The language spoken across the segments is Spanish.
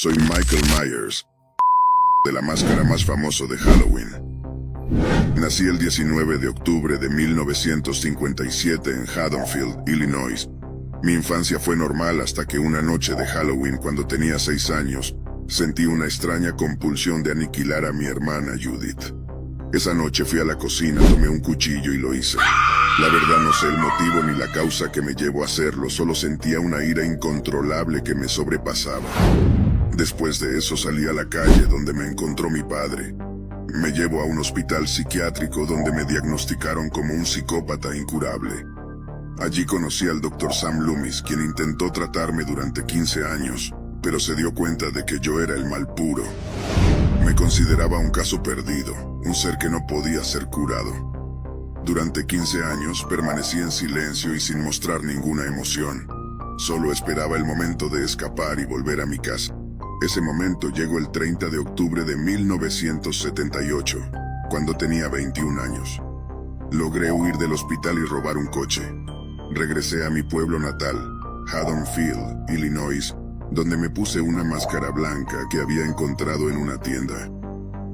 Soy Michael Myers, de la máscara más famoso de Halloween. Nací el 19 de octubre de 1957 en Haddonfield, Illinois. Mi infancia fue normal hasta que una noche de Halloween, cuando tenía 6 años, sentí una extraña compulsión de aniquilar a mi hermana Judith. Esa noche fui a la cocina, tomé un cuchillo y lo hice. La verdad no sé el motivo ni la causa que me llevó a hacerlo, solo sentía una ira incontrolable que me sobrepasaba. Después de eso salí a la calle donde me encontró mi padre. Me llevó a un hospital psiquiátrico donde me diagnosticaron como un psicópata incurable. Allí conocí al Dr. Sam Loomis, quien intentó tratarme durante 15 años, pero se dio cuenta de que yo era el mal puro. Me consideraba un caso perdido, un ser que no podía ser curado. Durante 15 años permanecí en silencio y sin mostrar ninguna emoción. Solo esperaba el momento de escapar y volver a mi casa. Ese momento llegó el 30 de octubre de 1978, cuando tenía 21 años. Logré huir del hospital y robar un coche. Regresé a mi pueblo natal, Haddonfield, Illinois, donde me puse una máscara blanca que había encontrado en una tienda.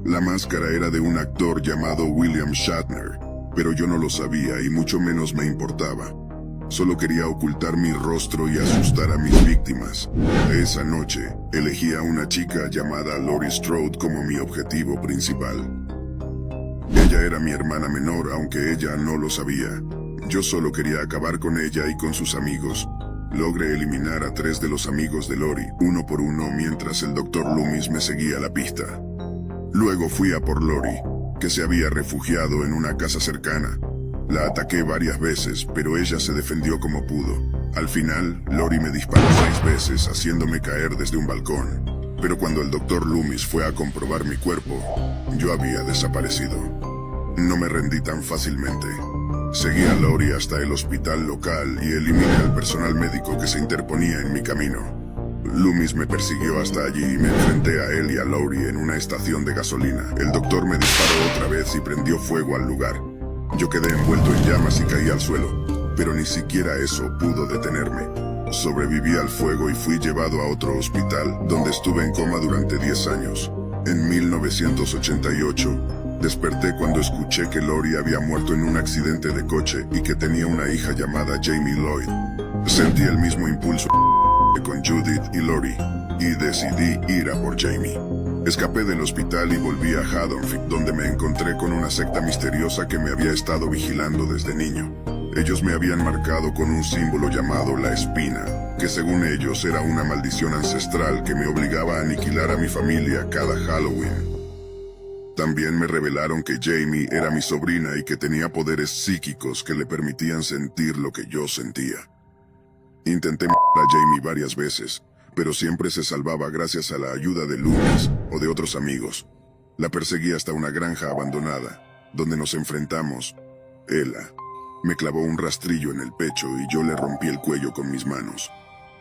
La máscara era de un actor llamado William Shatner, pero yo no lo sabía y mucho menos me importaba. Solo quería ocultar mi rostro y asustar a mis víctimas. Esa noche, elegí a una chica llamada Laurie Strode como mi objetivo principal. Ella era mi hermana menor, aunque ella no lo sabía. Yo solo quería acabar con ella y con sus amigos. Logré eliminar a 3 de los amigos de Laurie, uno por uno, mientras el Dr. Loomis me seguía la pista. Luego fui a por Laurie, que se había refugiado en una casa cercana. La ataqué varias veces, pero ella se defendió como pudo. Al final, Laurie me disparó 6 veces, haciéndome caer desde un balcón. Pero cuando el Dr. Loomis fue a comprobar mi cuerpo, yo había desaparecido. No me rendí tan fácilmente. Seguí a Laurie hasta el hospital local y eliminé al personal médico que se interponía en mi camino. Loomis me persiguió hasta allí y me enfrenté a él y a Laurie en una estación de gasolina. El doctor me disparó otra vez y prendió fuego al lugar. Yo quedé envuelto en llamas y caí al suelo, pero ni siquiera eso pudo detenerme. Sobreviví al fuego y fui llevado a otro hospital, donde estuve en coma durante 10 años. En 1988, desperté cuando escuché que Laurie había muerto en un accidente de coche y que tenía una hija llamada Jamie Lloyd. Sentí el mismo impulso con Judith y Laurie, y decidí ir a por Jamie. Escapé del hospital y volví a Haddonfield, donde me encontré con una secta misteriosa que me había estado vigilando desde niño. Ellos me habían marcado con un símbolo llamado la espina, que según ellos era una maldición ancestral que me obligaba a aniquilar a mi familia cada Halloween. También me revelaron que Jamie era mi sobrina y que tenía poderes psíquicos que le permitían sentir lo que yo sentía. Intenté matar a Jamie varias veces, pero siempre se salvaba gracias a la ayuda de Loomis o de otros amigos. La perseguí hasta una granja abandonada, donde nos enfrentamos. Ella me clavó un rastrillo en el pecho y yo le rompí el cuello con mis manos.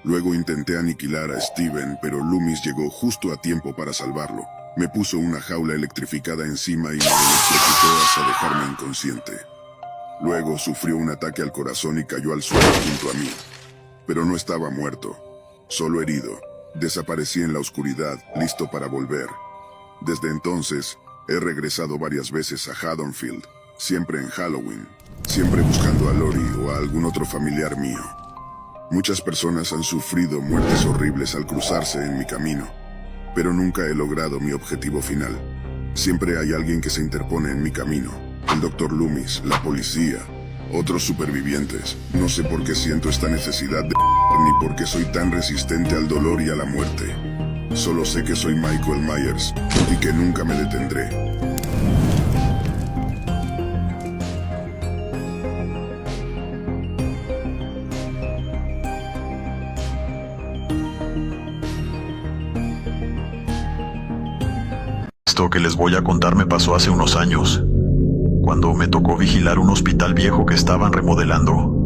Luego intenté aniquilar a Steven, pero Loomis llegó justo a tiempo para salvarlo. Me puso una jaula electrificada encima y me electrocutó hasta dejarme inconsciente. Luego sufrió un ataque al corazón y cayó al suelo junto a mí. Pero no estaba muerto, solo herido. Desaparecí en la oscuridad, listo para volver. Desde entonces, he regresado varias veces a Haddonfield, siempre en Halloween, siempre buscando a Laurie o a algún otro familiar mío. Muchas personas han sufrido muertes horribles al cruzarse en mi camino, pero nunca he logrado mi objetivo final. Siempre hay alguien que se interpone en mi camino. El Dr. Loomis, la policía, otros supervivientes. No sé por qué siento esta necesidad de ni por qué soy tan resistente al dolor y a la muerte. Solo sé que soy Michael Myers y que nunca me detendré. Esto que les voy a contar me pasó hace unos años, cuando me tocó vigilar un hospital viejo que estaban remodelando.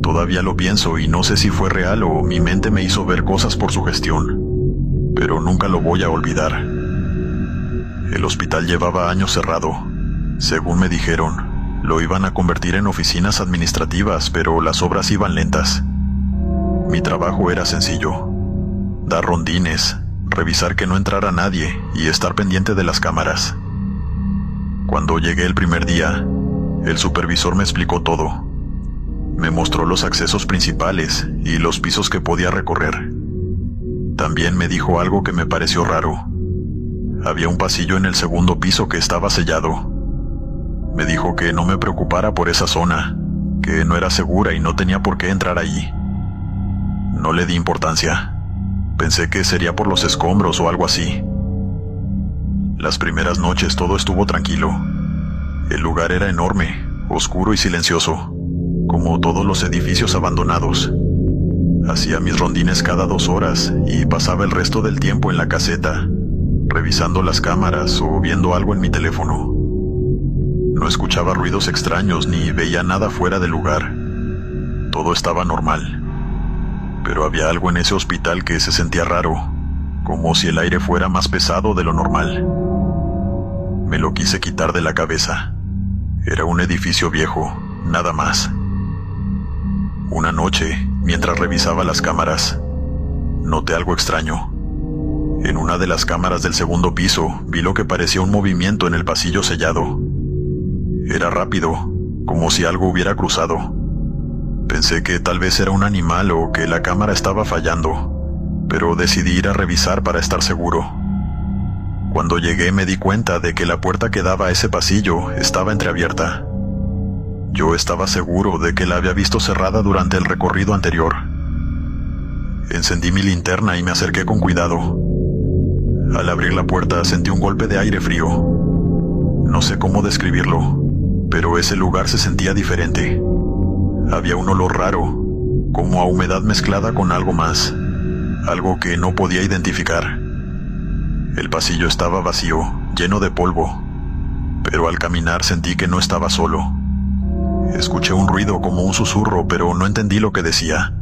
Todavía lo pienso y no sé si fue real o mi mente me hizo ver cosas por sugestión, pero nunca lo voy a olvidar. El hospital llevaba años cerrado. Según me dijeron, lo iban a convertir en oficinas administrativas, pero las obras iban lentas. Mi trabajo era sencillo: dar rondines, revisar que no entrara nadie y estar pendiente de las cámaras. Cuando llegué el primer día, el supervisor me explicó todo. Me mostró los accesos principales y los pisos que podía recorrer. También me dijo algo que me pareció raro. Había un pasillo en el segundo piso que estaba sellado. Me dijo que no me preocupara por esa zona, que no era segura y no tenía por qué entrar allí. No le di importancia. Pensé que sería por los escombros o algo así. Las primeras noches todo estuvo tranquilo. El lugar era enorme, oscuro y silencioso, como todos los edificios abandonados. Hacía mis rondines cada 2 horas y pasaba el resto del tiempo en la caseta, revisando las cámaras o viendo algo en mi teléfono. No escuchaba ruidos extraños ni veía nada fuera de lugar. Todo estaba normal. Pero había algo en ese hospital que se sentía raro, como si el aire fuera más pesado de lo normal. Me lo quise quitar de la cabeza. Era un edificio viejo, nada más. Una noche, mientras revisaba las cámaras, noté algo extraño. En una de las cámaras del segundo piso vi lo que parecía un movimiento en el pasillo sellado. Era rápido, como si algo hubiera cruzado. Pensé que tal vez era un animal o que la cámara estaba fallando, pero decidí ir a revisar para estar seguro. Cuando llegué me di cuenta de que la puerta que daba a ese pasillo estaba entreabierta. Yo estaba seguro de que la había visto cerrada durante el recorrido anterior. Encendí mi linterna y me acerqué con cuidado. Al abrir la puerta sentí un golpe de aire frío. No sé cómo describirlo, pero ese lugar se sentía diferente. Había un olor raro, como a humedad mezclada con algo más, algo que no podía identificar. El pasillo estaba vacío, lleno de polvo, pero al caminar sentí que no estaba solo. Escuché un ruido como un susurro, pero no entendí lo que decía.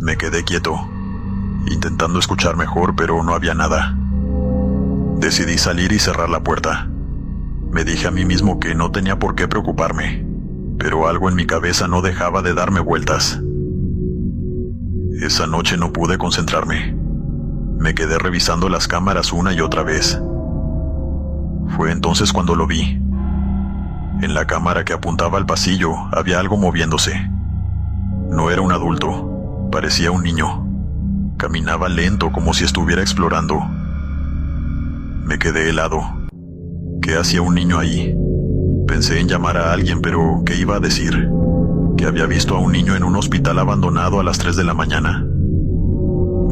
Me quedé quieto, intentando escuchar mejor, pero no había nada. Decidí salir y cerrar la puerta. Me dije a mí mismo que no tenía por qué preocuparme, pero algo en mi cabeza no dejaba de darme vueltas. Esa noche no pude concentrarme. Me quedé revisando las cámaras una y otra vez. Fue entonces cuando lo vi. En la cámara que apuntaba al pasillo había algo moviéndose. No era un adulto, parecía un niño. Caminaba lento como si estuviera explorando. Me quedé helado. ¿Qué hacía un niño ahí? Pensé en llamar a alguien, pero ¿qué iba a decir? Que había visto a un niño en un hospital abandonado a las 3 de la mañana.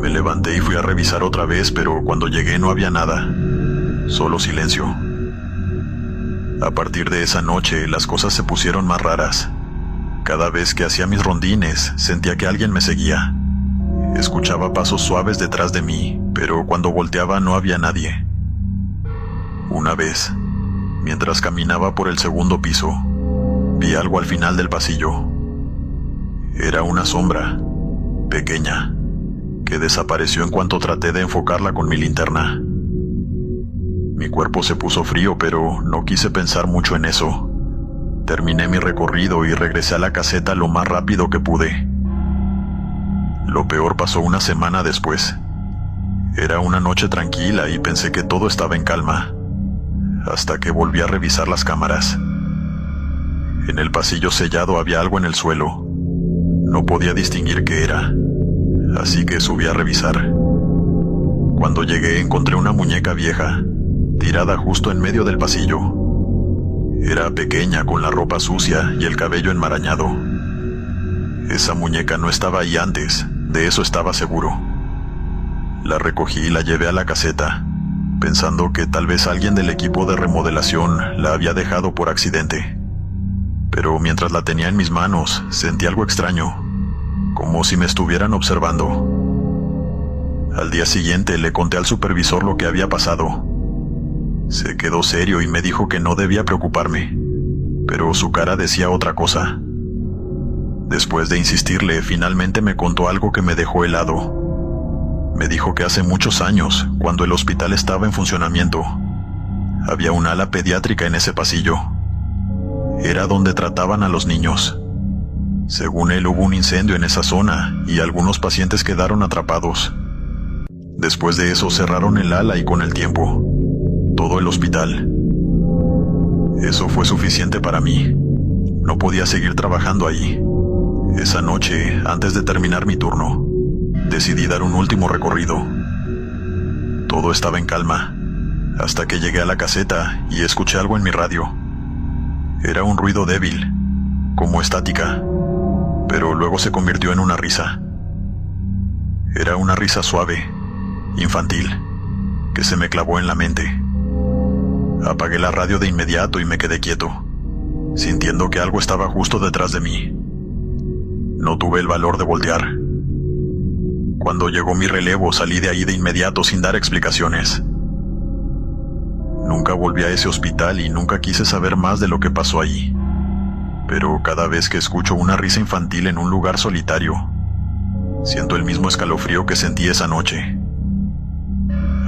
Me levanté y fui a revisar otra vez, pero cuando llegué no había nada. Solo silencio. A partir de esa noche, las cosas se pusieron más raras. Cada vez que hacía mis rondines, sentía que alguien me seguía. Escuchaba pasos suaves detrás de mí, pero cuando volteaba no había nadie. Una vez, mientras caminaba por el segundo piso, vi algo al final del pasillo. Era una sombra, pequeña, que desapareció en cuanto traté de enfocarla con mi linterna. Mi cuerpo se puso frío, pero no quise pensar mucho en eso. Terminé mi recorrido y regresé a la caseta lo más rápido que pude. Lo peor pasó una semana después. Era una noche tranquila y pensé que todo estaba en calma, hasta que volví a revisar las cámaras. En el pasillo sellado había algo en el suelo. No podía distinguir qué era, así que subí a revisar. Cuando llegué encontré una muñeca vieja, tirada justo en medio del pasillo. Era pequeña, con la ropa sucia y el cabello enmarañado. Esa muñeca no estaba ahí antes, de eso estaba seguro. La recogí y la llevé a la caseta, pensando que tal vez alguien del equipo de remodelación la había dejado por accidente. Pero mientras la tenía en mis manos, sentí algo extraño, como si me estuvieran observando. Al día siguiente le conté al supervisor lo que había pasado. Se quedó serio y me dijo que no debía preocuparme, pero su cara decía otra cosa. Después de insistirle, finalmente me contó algo que me dejó helado. Me dijo que hace muchos años, cuando el hospital estaba en funcionamiento, había un ala pediátrica en ese pasillo. Era donde trataban a los niños. Según él, hubo un incendio en esa zona y algunos pacientes quedaron atrapados. Después de eso cerraron el ala y con el tiempo, todo el hospital. Eso fue suficiente para mí. No podía seguir trabajando allí. Esa noche, antes de terminar mi turno, decidí dar un último recorrido. Todo estaba en calma, hasta que llegué a la caseta y escuché algo en mi radio. Era un ruido débil, como estática, pero luego se convirtió en una risa. Era una risa suave, infantil, que se me clavó en la mente. Apagué la radio de inmediato y me quedé quieto, sintiendo que algo estaba justo detrás de mí. No tuve el valor de voltear. Cuando llegó mi relevo, salí de ahí de inmediato sin dar explicaciones. Nunca volví a ese hospital y nunca quise saber más de lo que pasó allí. Pero cada vez que escucho una risa infantil en un lugar solitario, siento el mismo escalofrío que sentí esa noche.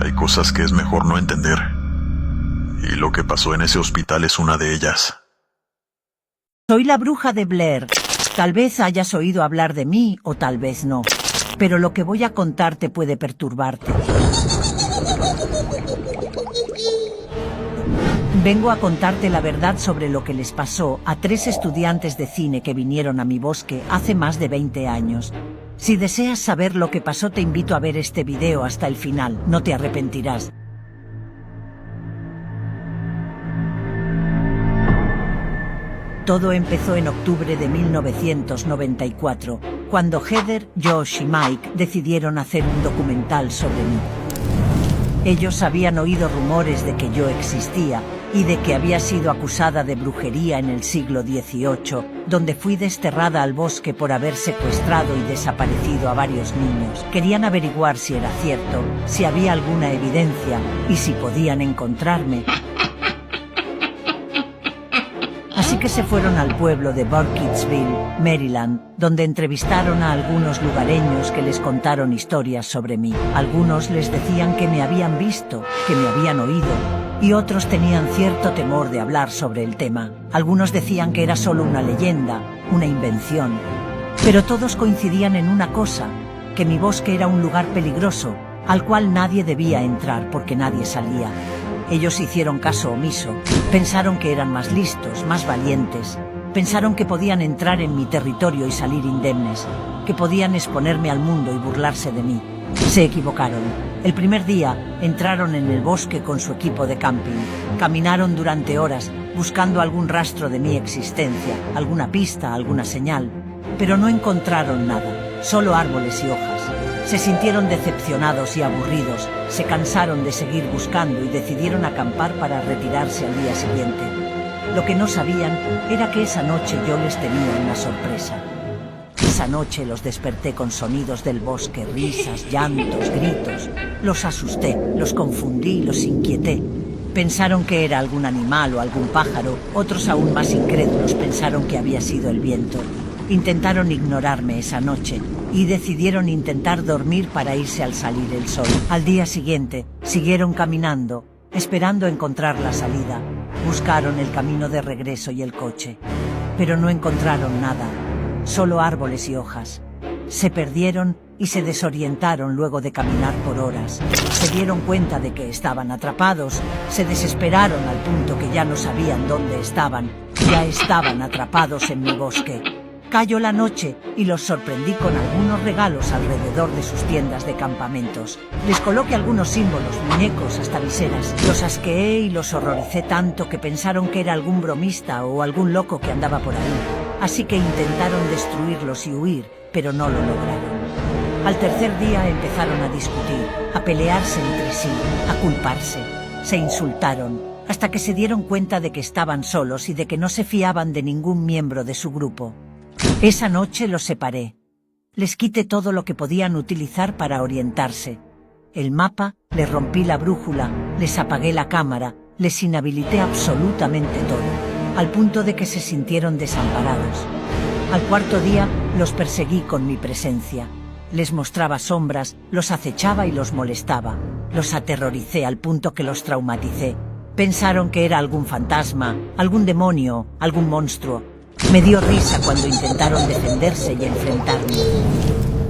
Hay cosas que es mejor no entender. Y lo que pasó en ese hospital es una de ellas. Soy la bruja de Blair. Tal vez hayas oído hablar de mí o tal vez no. Pero lo que voy a contarte puede perturbarte. Vengo a contarte la verdad sobre lo que les pasó a 3 estudiantes de cine que vinieron a mi bosque hace más de 20 años. Si deseas saber lo que pasó, te invito a ver este video hasta el final, no te arrepentirás. Todo empezó en octubre de 1994, cuando Heather, Josh y Mike decidieron hacer un documental sobre mí. Ellos habían oído rumores de que yo existía y de que había sido acusada de brujería en el siglo XVIII, donde fui desterrada al bosque por haber secuestrado y desaparecido a varios niños. Querían averiguar si era cierto, si había alguna evidencia y si podían encontrarme. Así que se fueron al pueblo de Burkittsville, Maryland, donde entrevistaron a algunos lugareños que les contaron historias sobre mí. Algunos les decían que me habían visto, que me habían oído, y otros tenían cierto temor de hablar sobre el tema. Algunos decían que era solo una leyenda, una invención. Pero todos coincidían en una cosa, que mi bosque era un lugar peligroso, al cual nadie debía entrar porque nadie salía. Ellos hicieron caso omiso, pensaron que eran más listos, más valientes, pensaron que podían entrar en mi territorio y salir indemnes, que podían exponerme al mundo y burlarse de mí. Se equivocaron. El primer día entraron en el bosque con su equipo de camping, caminaron durante horas buscando algún rastro de mi existencia, alguna pista, alguna señal, pero no encontraron nada, solo árboles y hojas. Se sintieron decepcionados y aburridos, se cansaron de seguir buscando y decidieron acampar para retirarse al día siguiente. Lo que no sabían era que esa noche yo les tenía una sorpresa. Esa noche los desperté con sonidos del bosque, risas, llantos, gritos. Los asusté, los confundí, los inquieté. Pensaron que era algún animal o algún pájaro, otros aún más incrédulos pensaron que había sido el viento. Intentaron ignorarme esa noche y decidieron intentar dormir para irse al salir el sol. Al día siguiente, siguieron caminando, esperando encontrar la salida. Buscaron el camino de regreso y el coche, pero no encontraron nada, solo árboles y hojas. Se perdieron y se desorientaron luego de caminar por horas. Se dieron cuenta de que estaban atrapados, se desesperaron al punto que ya no sabían dónde estaban. Ya estaban atrapados en mi bosque. Cayó la noche y los sorprendí con algunos regalos alrededor de sus tiendas de campamentos. Les coloqué algunos símbolos, muñecos, hasta viseras. Los asqueé y los horroricé tanto que pensaron que era algún bromista o algún loco que andaba por ahí. Así que intentaron destruirlos y huir, pero no lo lograron. Al tercer día empezaron a discutir, a pelearse entre sí, a culparse. Se insultaron, hasta que se dieron cuenta de que estaban solos y de que no se fiaban de ningún miembro de su grupo. Esa noche los separé. Les quité todo lo que podían utilizar para orientarse. El mapa, les rompí la brújula, les apagué la cámara, les inhabilité absolutamente todo, al punto de que se sintieron desamparados. Al cuarto día, los perseguí con mi presencia. Les mostraba sombras, los acechaba y los molestaba. Los aterroricé al punto que los traumaticé. Pensaron que era algún fantasma, algún demonio, algún monstruo. Me dio risa cuando intentaron defenderse y enfrentarme.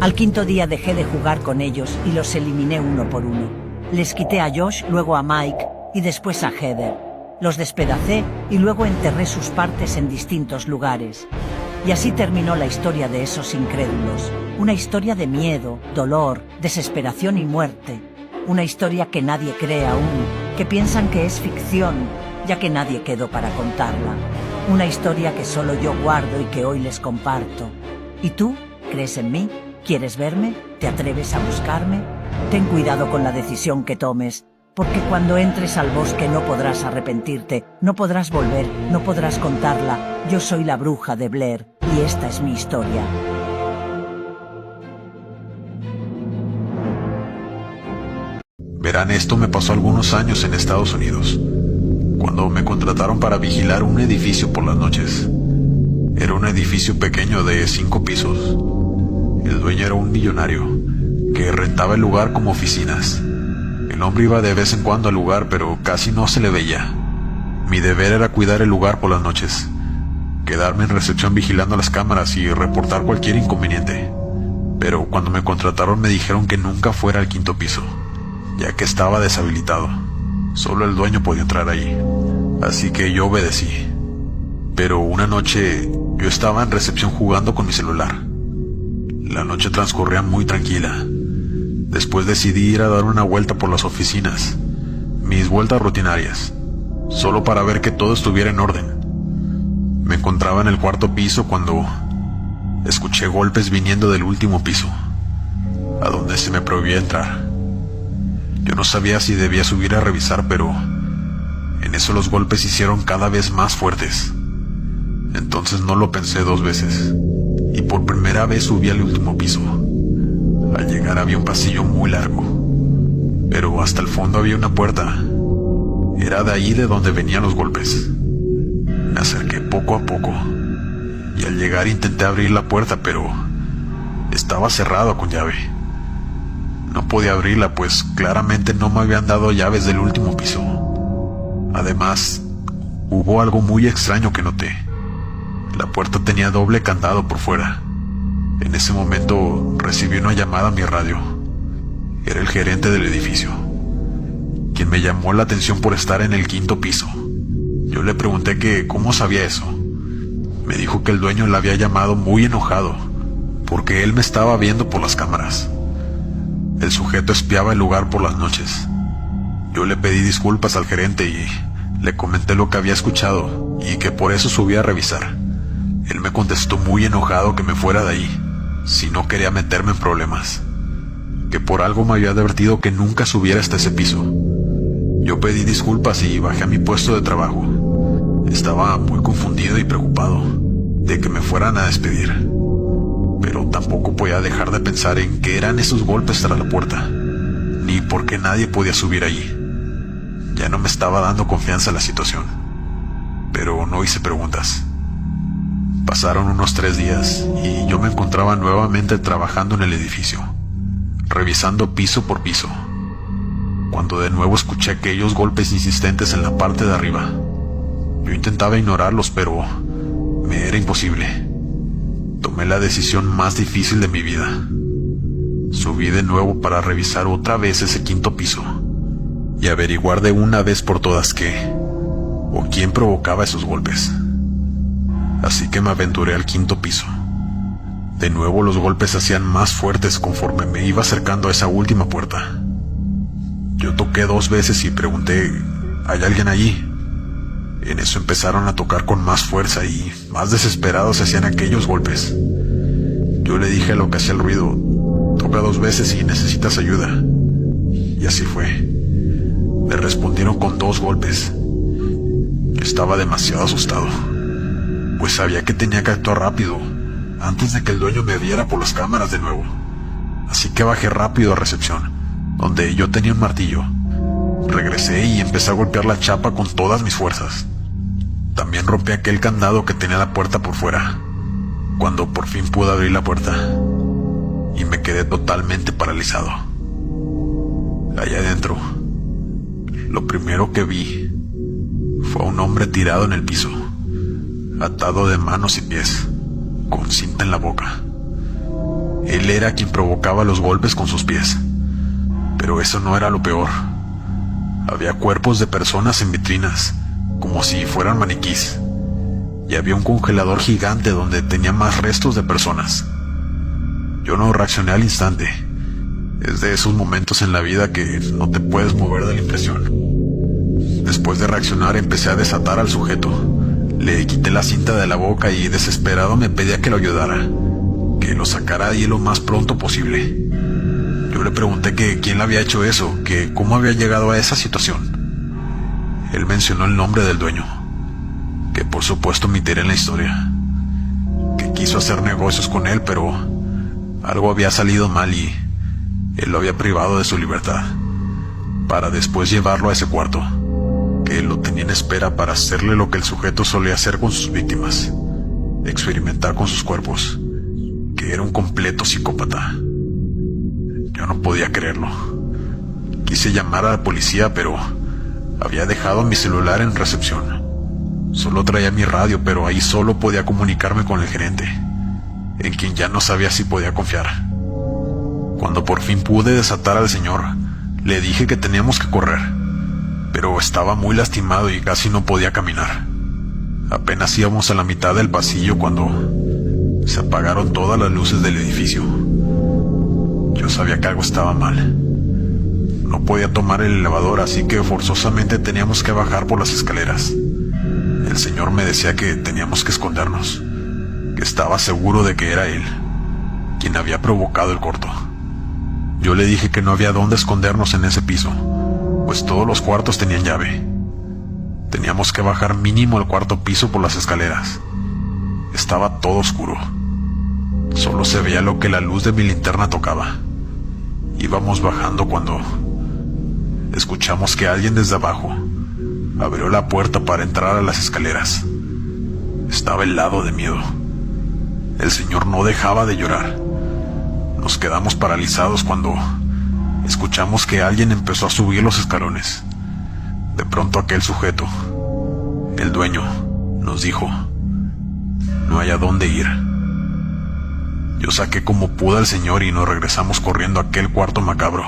Al quinto día dejé de jugar con ellos y los eliminé uno por uno. Les quité a Josh, luego a Mike y después a Heather. Los despedacé y luego enterré sus partes en distintos lugares. Y así terminó la historia de esos incrédulos. Una historia de miedo, dolor, desesperación y muerte. Una historia que nadie cree aún, que piensan que es ficción, ya que nadie quedó para contarla. Una historia que solo yo guardo y que hoy les comparto. ¿Y tú? ¿Crees en mí? ¿Quieres verme? ¿Te atreves a buscarme? Ten cuidado con la decisión que tomes, porque cuando entres al bosque no podrás arrepentirte, no podrás volver, no podrás contarla. Yo soy la bruja de Blair, y esta es mi historia. Verán, esto me pasó algunos años en Estados Unidos, cuando me contrataron para vigilar un edificio por las noches. Era un edificio pequeño de 5 pisos. El dueño era un millonario que rentaba el lugar como oficinas. El hombre iba de vez en cuando al lugar, pero casi no se le veía. Mi deber era cuidar el lugar por las noches, quedarme en recepción vigilando las cámaras y reportar cualquier inconveniente. Pero cuando me contrataron me dijeron que nunca fuera al 5º piso, ya que estaba deshabilitado. Solo el dueño podía entrar ahí. Así que yo obedecí. Pero una noche yo estaba en recepción jugando con mi celular. La noche transcurría muy tranquila. Después decidí ir a dar una vuelta por las oficinas, mis vueltas rutinarias, solo para ver que todo estuviera en orden. Me encontraba en el 4º piso cuando escuché golpes viniendo del último piso, a donde se me prohibía entrar. Yo no sabía si debía subir a revisar, pero en eso los golpes se hicieron cada vez más fuertes. Entonces no lo pensé 2 veces, y por primera vez subí al último piso. Al llegar había un pasillo muy largo, pero hasta el fondo había una puerta. Era de ahí de donde venían los golpes. Me acerqué poco a poco, y al llegar intenté abrir la puerta, pero estaba cerrada con llave. No podía abrirla, pues claramente no me habían dado llaves del último piso. Además, hubo algo muy extraño que noté. La puerta tenía doble candado por fuera. En ese momento recibí una llamada a mi radio. Era el gerente del edificio, quien me llamó la atención por estar en el 5º piso. Yo le pregunté que cómo sabía eso. Me dijo que el dueño le había llamado muy enojado, porque él me estaba viendo por las cámaras. El sujeto espiaba el lugar por las noches. Yo le pedí disculpas al gerente y le comenté lo que había escuchado y que por eso subí a revisar. Él me contestó muy enojado que me fuera de ahí, si no quería meterme en problemas, que por algo me había advertido que nunca subiera hasta ese piso. Yo pedí disculpas y bajé a mi puesto de trabajo. Estaba muy confundido y preocupado de que me fueran a despedir, pero tampoco podía dejar de pensar en qué eran esos golpes tras la puerta, ni por qué nadie podía subir allí. Ya no me estaba dando confianza la situación, pero no hice preguntas. Pasaron unos 3 días y yo me encontraba nuevamente trabajando en el edificio, revisando piso por piso, cuando de nuevo escuché aquellos golpes insistentes en la parte de arriba. Yo intentaba ignorarlos, pero me era imposible. Tomé la decisión más difícil de mi vida. Subí de nuevo para revisar otra vez ese 5º piso y averiguar de una vez por todas qué o quién provocaba esos golpes. Así que me aventuré al 5º piso. De nuevo los golpes se hacían más fuertes conforme me iba acercando a esa última puerta. Yo toqué 2 veces y pregunté, ¿hay alguien allí? En eso empezaron a tocar con más fuerza y más desesperados se hacían aquellos golpes. Yo le dije a lo que hacía el ruido, toca 2 veces si necesitas ayuda. Y así fue. Me respondieron con 2 golpes. Yo estaba demasiado asustado, pues sabía que tenía que actuar rápido, antes de que el dueño me viera por las cámaras de nuevo. Así que bajé rápido a recepción, donde yo tenía un martillo. Regresé y empecé a golpear la chapa con todas mis fuerzas. También rompí aquel candado que tenía la puerta por fuera, cuando por fin pude abrir la puerta, y me quedé totalmente paralizado. Allá adentro, lo primero que vi fue a un hombre tirado en el piso, atado de manos y pies, con cinta en la boca. Él era quien provocaba los golpes con sus pies. Pero eso no era lo peor. Había cuerpos de personas en vitrinas, como si fueran maniquís. Y había un congelador gigante donde tenía más restos de personas. Yo no reaccioné al instante. Es de esos momentos en la vida que no te puedes mover de la impresión. Después de reaccionar empecé a desatar al sujeto. Le quité la cinta de la boca y desesperado me pedía que lo ayudara, que lo sacara de ahí lo más pronto posible. Yo le pregunté que quién le había hecho eso, que cómo había llegado a esa situación. Él mencionó el nombre del dueño, que por supuesto omitiré en la historia, que quiso hacer negocios con él, pero algo había salido mal y él lo había privado de su libertad, para después llevarlo a ese cuarto, que lo tenía en espera para hacerle lo que el sujeto solía hacer con sus víctimas, experimentar con sus cuerpos, que era un completo psicópata. Yo no podía creerlo. Quise llamar a la policía, pero había dejado mi celular en recepción. Solo traía mi radio, pero ahí solo podía comunicarme con el gerente, en quien ya no sabía si podía confiar. Cuando por fin pude desatar al señor, le dije que teníamos que correr, pero estaba muy lastimado y casi no podía caminar. Apenas íbamos a la mitad del pasillo cuando se apagaron todas las luces del edificio. Yo sabía que algo estaba mal. No podía tomar el elevador, así que forzosamente teníamos que bajar por las escaleras. El señor me decía que teníamos que escondernos, que estaba seguro de que era él quien había provocado el corto. Yo le dije que no había dónde escondernos en ese piso, pues todos los cuartos tenían llave. Teníamos que bajar mínimo al cuarto piso por las escaleras. Estaba todo oscuro. Solo se veía lo que la luz de mi linterna tocaba. Íbamos bajando cuando escuchamos que alguien desde abajo abrió la puerta para entrar a las escaleras. Estaba helado de miedo. El señor no dejaba de llorar. Nos quedamos paralizados cuando escuchamos que alguien empezó a subir los escalones. De pronto aquel sujeto, el dueño, nos dijo: no hay a dónde ir. Yo saqué como pude al señor y nos regresamos corriendo a aquel cuarto macabro.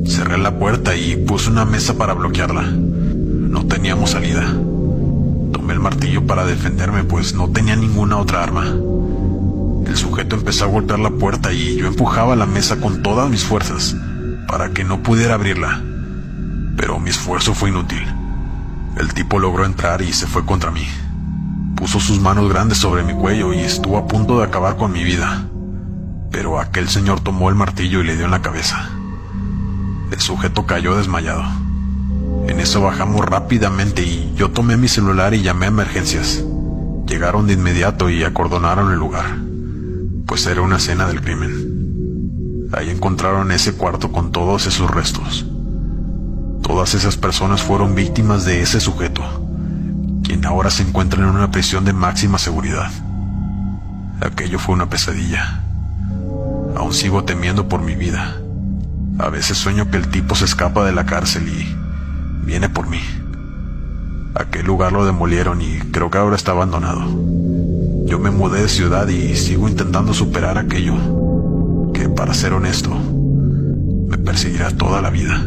Cerré la puerta y puse una mesa para bloquearla. No teníamos salida. Tomé el martillo para defenderme, pues no tenía ninguna otra arma. El sujeto empezó a golpear la puerta y yo empujaba la mesa con todas mis fuerzas para que no pudiera abrirla. Pero mi esfuerzo fue inútil. El tipo logró entrar y se fue contra mí. Puso sus manos grandes sobre mi cuello y estuvo a punto de acabar con mi vida. Pero aquel señor tomó el martillo y le dio en la cabeza. El sujeto cayó desmayado. En eso bajamos rápidamente y yo tomé mi celular y llamé a emergencias. Llegaron de inmediato y acordonaron el lugar, pues era una escena del crimen. Ahí encontraron ese cuarto con todos esos restos. Todas esas personas fueron víctimas de ese sujeto, quien ahora se encuentra en una prisión de máxima seguridad. Aquello fue una pesadilla. Aún sigo temiendo por mi vida. A veces sueño que el tipo se escapa de la cárcel y viene por mí. Aquel lugar lo demolieron y creo que ahora está abandonado. Yo me mudé de ciudad y sigo intentando superar aquello que, para ser honesto, me perseguirá toda la vida.